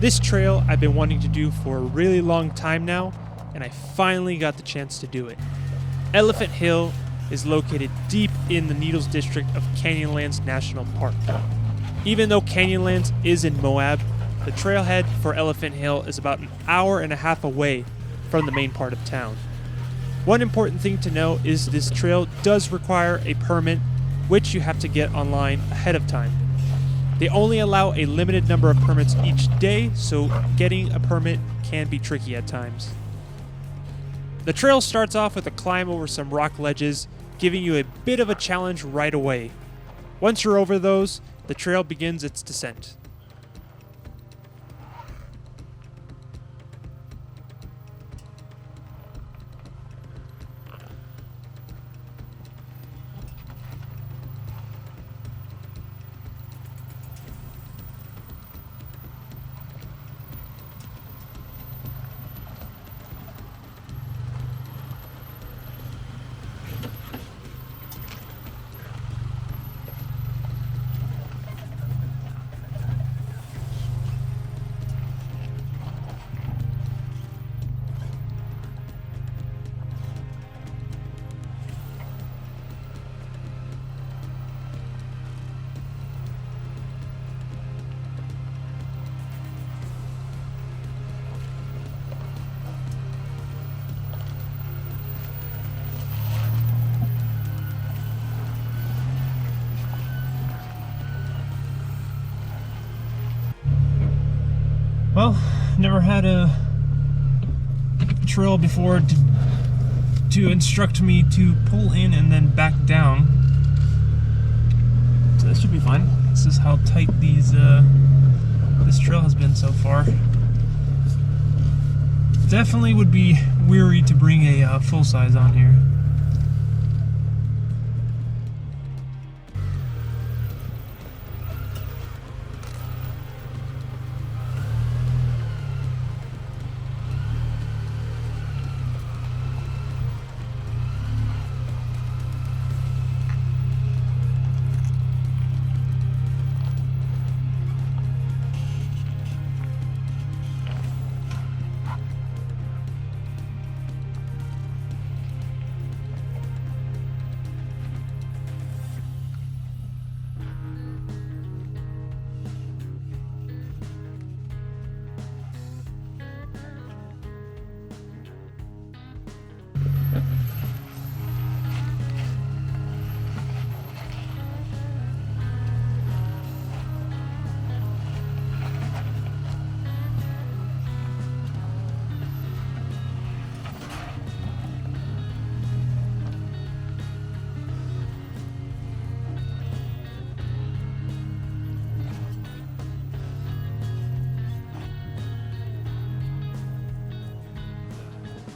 This trail I've been wanting to do for a really long time now, and I finally got the chance to do it. Elephant Hill is located deep in the Needles district of Canyonlands National Park. Even though Canyonlands is in Moab, the trailhead for Elephant Hill is about an hour and a half away from the main part of town. One important thing to know is this trail does require a permit, which you have to get online ahead of time. They only allow a limited number of permits each day, so getting a permit can be tricky at times. The trail starts off with a climb over some rock ledges, giving you a bit of a challenge right away. Once you're over those, the trail begins its descent. Well, never had a trail before to instruct me to pull in and then back down. So this should be fine. This is how tight this trail has been so far. Definitely would be weary to bring a full size on here.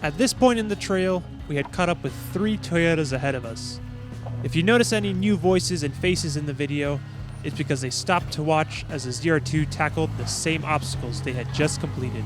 At this point in the trail, we had caught up with 3 Toyotas ahead of us. If you notice any new voices and faces in the video, it's because they stopped to watch as the ZR2 tackled the same obstacles they had just completed.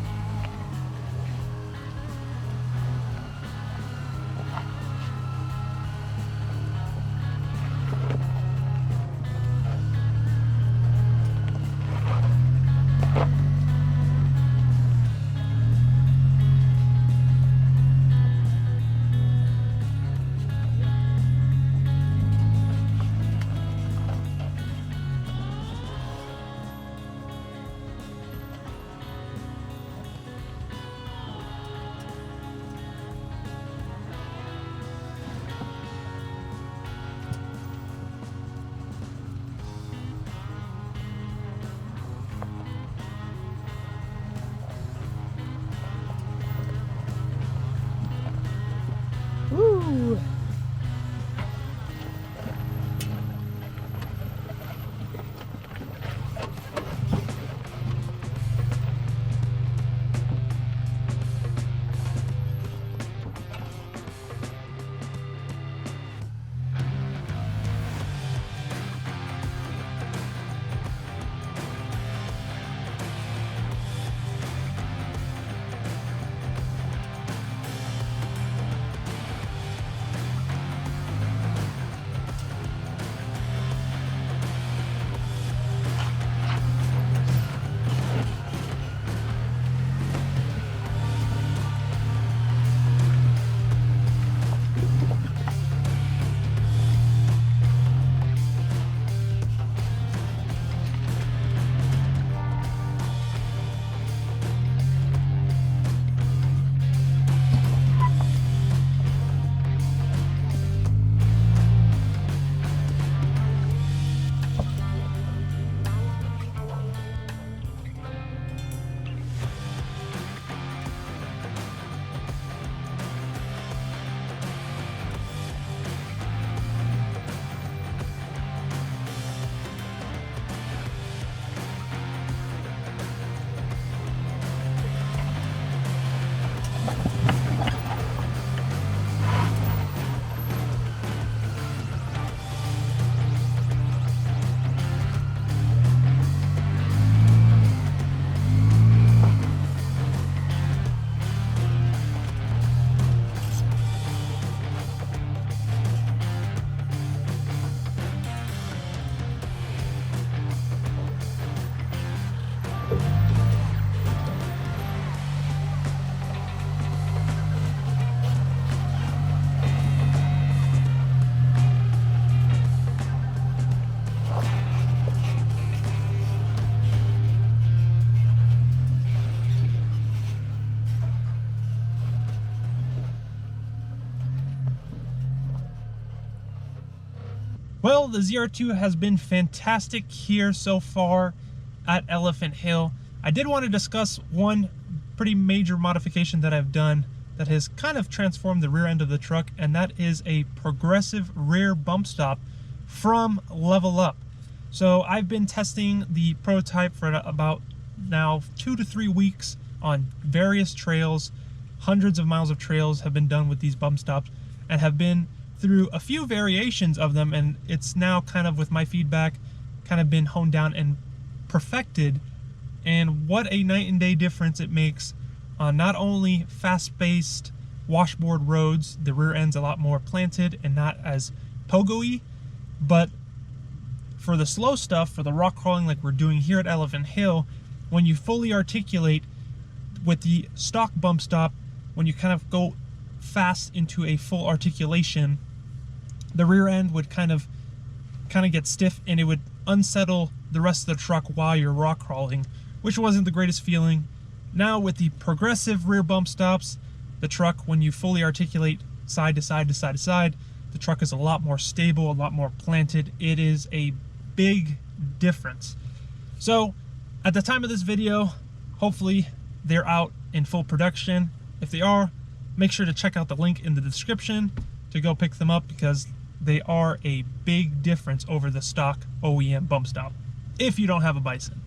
Well, the ZR2 has been fantastic here so far at Elephant Hill. I did want to discuss one pretty major modification that I've done that has kind of transformed the rear end of the truck, and that is a progressive rear bump stop from Level Up. So I've been testing the prototype for about now 2 to 3 weeks on various trails. Hundreds of miles of trails have been done with these bump stops and have been through a few variations of them, and it's now kind of, with my feedback, kind of been honed down and perfected. And what a night and day difference it makes on not only fast-paced washboard roads, the rear end's a lot more planted and not as pogo-y, but for the slow stuff, for the rock crawling like we're doing here at Elephant Hill, when you fully articulate with the stock bump stop, when you kind of go fast into a full articulation, the rear end would kind of get stiff, and it would unsettle the rest of the truck while you're rock crawling, which wasn't the greatest feeling. Now with the progressive rear bump stops, the truck, when you fully articulate side to side to side to side, the truck is a lot more stable, a lot more planted. It is a big difference. So at the time of this video, hopefully they're out in full production. If they are, make sure to check out the link in the description to go pick them up, because they are a big difference over the stock OEM bump stop if you don't have a Bison.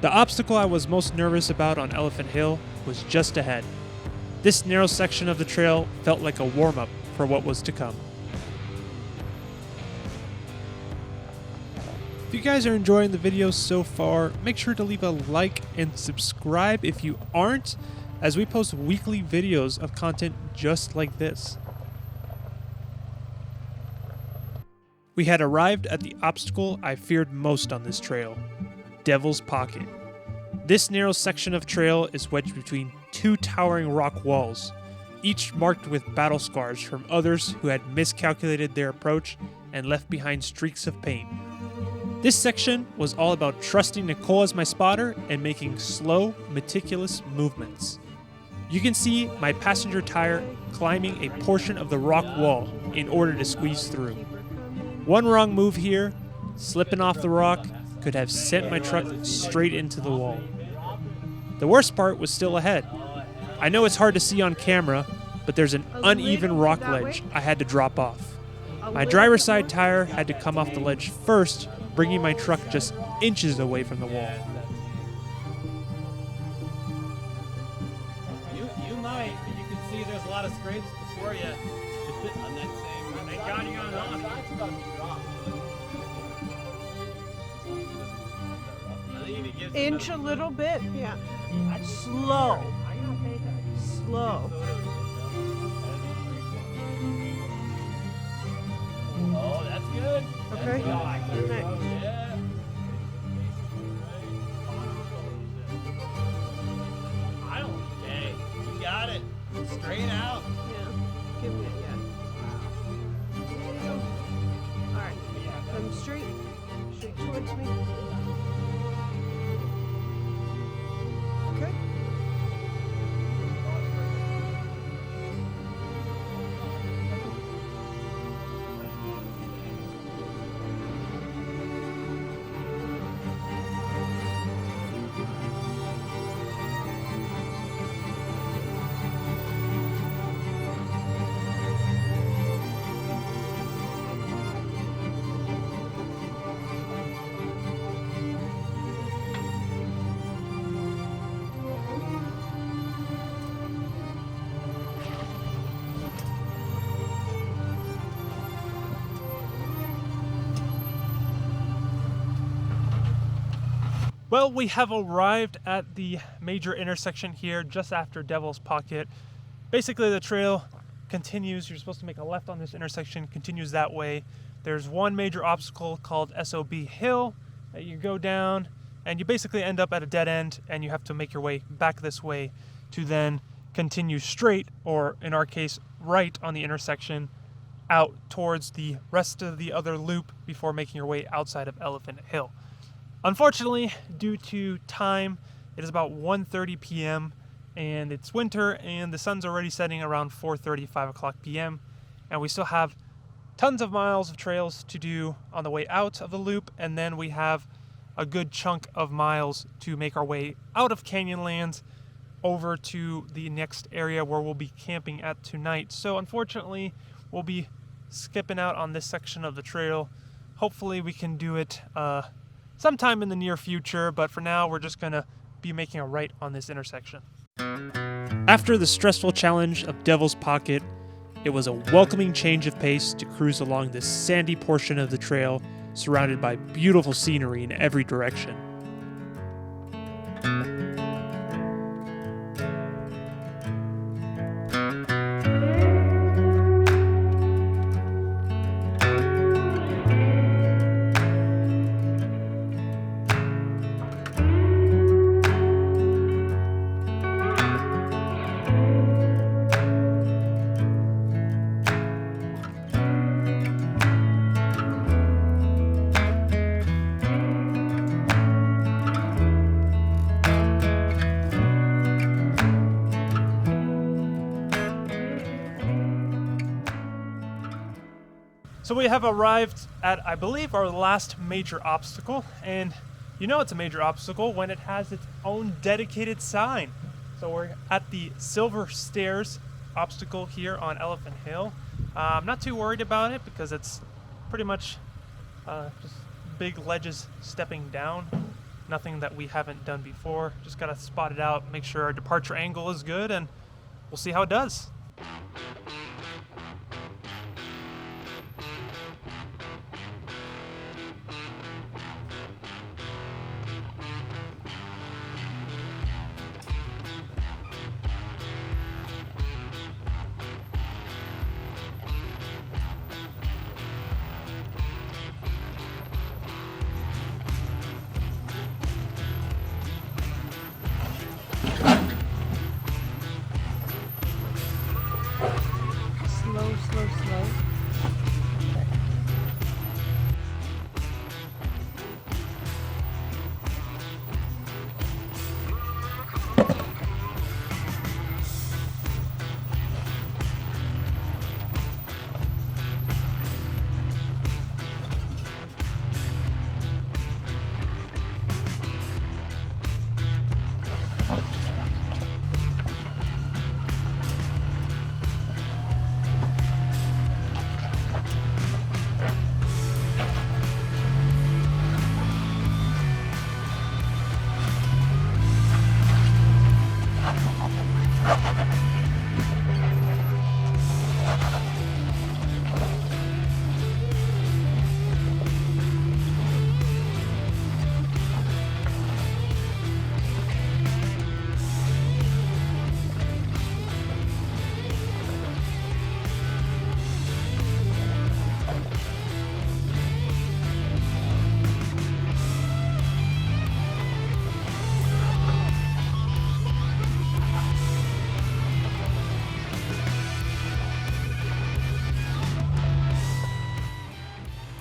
The obstacle I was most nervous about on Elephant Hill was just ahead. This narrow section of the trail felt like a warm-up for what was to come. If you guys are enjoying the video so far, make sure to leave a like and subscribe if you aren't, as we post weekly videos of content just like this. We had arrived at the obstacle I feared most on this trail: Devil's Pocket. This narrow section of trail is wedged between two towering rock walls, each marked with battle scars from others who had miscalculated their approach and left behind streaks of paint. This section was all about trusting Nicole as my spotter and making slow, meticulous movements. You can see my passenger tire climbing a portion of the rock wall in order to squeeze through. One wrong move here, slipping off the rock, could have sent my truck straight into the wall. The worst part was still ahead. I know it's hard to see on camera, but there's an uneven rock ledge I had to drop off. My driver's side tire had to come off the ledge first, bringing my truck just inches away from the wall. You might, but you can see there's a lot of scrapes before you on that same. Thank God you got it on. Inch a little bit, yeah. Slow. Slow. Oh, that's good. Okay. That's good. Next. Yeah. I don't. Hey, you got it. Straight out. Yeah. Give me it, yeah. All right. Come straight. Straight towards me. Okay. Well, we have arrived at the major intersection here just after Devil's Pocket. Basically, the trail continues. You're supposed to make a left on this intersection, continues that way. There's one major obstacle called SOB Hill that you go down, and you basically end up at a dead end, and you have to make your way back this way to then continue straight, or in our case, right on the intersection, out towards the rest of the other loop before making your way outside of Elephant Hill. Unfortunately, due to time, it is about 1:30 p.m. and it's winter, and the sun's already setting around 4:30, 5 o'clock p.m. and we still have tons of miles of trails to do on the way out of the loop, and then we have a good chunk of miles to make our way out of Canyonlands over to the next area where we'll be camping at tonight. So unfortunately, we'll be skipping out on this section of the trail. Hopefully we can do it sometime in the near future, but for now we're just gonna be making a right on this intersection. After the stressful challenge of Devil's Pocket, it was a welcoming change of pace to cruise along this sandy portion of the trail, surrounded by beautiful scenery in every direction. So we have arrived at, I believe, our last major obstacle, and you know it's a major obstacle when it has its own dedicated sign. So we're at the Silver Stairs obstacle here on Elephant Hill. I'm not too worried about it because it's pretty much just big ledges stepping down. Nothing that we haven't done before. Just gotta spot it out, make sure our departure angle is good, and we'll see how it does. Slow, slow, slow. Okay.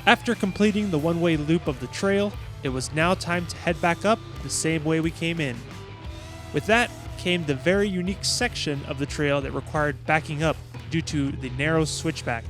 After completing the one-way loop of the trail, it was now time to head back up the same way we came in. With that came the very unique section of the trail that required backing up due to the narrow switchback.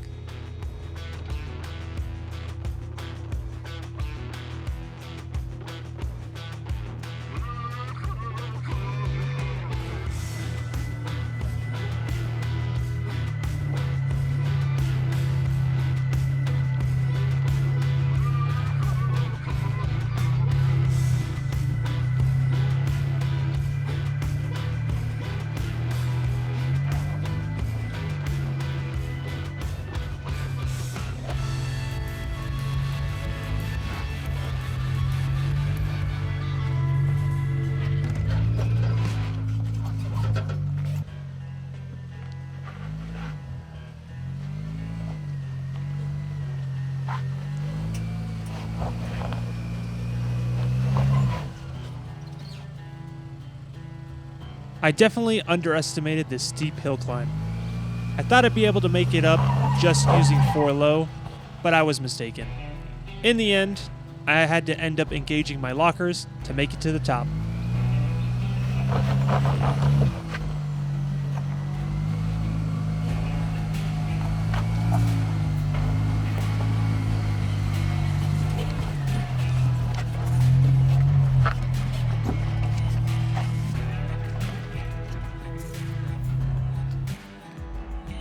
I definitely underestimated this steep hill climb. I thought I'd be able to make it up just using 4 low, but I was mistaken. In the end, I had to end up engaging my lockers to make it to the top.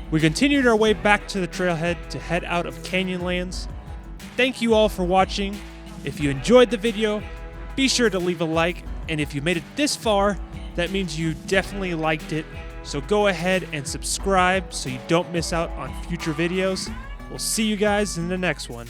We continued our way back to the trailhead to head out of Canyonlands. Thank you all for watching. If you enjoyed the video, be sure to leave a like, and if you made it this far, that means you definitely liked it. So go ahead and subscribe so you don't miss out on future videos. We'll see you guys in the next one.